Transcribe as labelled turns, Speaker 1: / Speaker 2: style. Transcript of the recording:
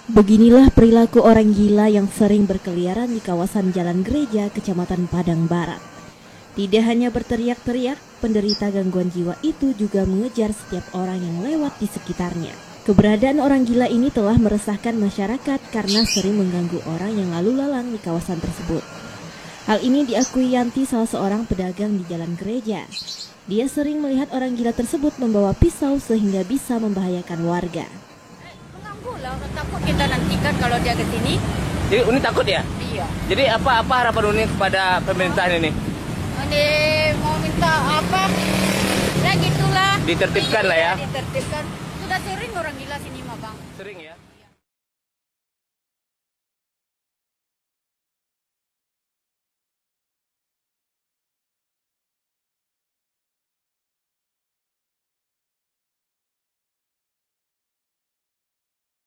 Speaker 1: Beginilah perilaku orang gila yang sering berkeliaran di kawasan Jalan Gereja, Kecamatan Padang Barat. Tidak hanya berteriak-teriak, penderita gangguan jiwa itu juga mengejar setiap orang yang lewat di sekitarnya. Keberadaan orang gila ini telah meresahkan masyarakat karena sering mengganggu orang yang lalu lalang di kawasan tersebut. Hal ini diakui Yanti, salah seorang pedagang di Jalan Gereja. Dia sering melihat orang gila tersebut membawa pisau sehingga bisa membahayakan warga.
Speaker 2: Lah, takut kita nantikan kalau dia ke sini.
Speaker 3: Jadi Uni takut ya?
Speaker 2: Iya.
Speaker 3: Jadi apa harapan Uni kepada pemerintahan ini?
Speaker 2: Ini mau minta apa? Ya gitulah.
Speaker 3: Ditertibkan lah ya.
Speaker 2: Ditertibkan. Sudah sering orang gila sini mah, Bang.
Speaker 3: Sering ya.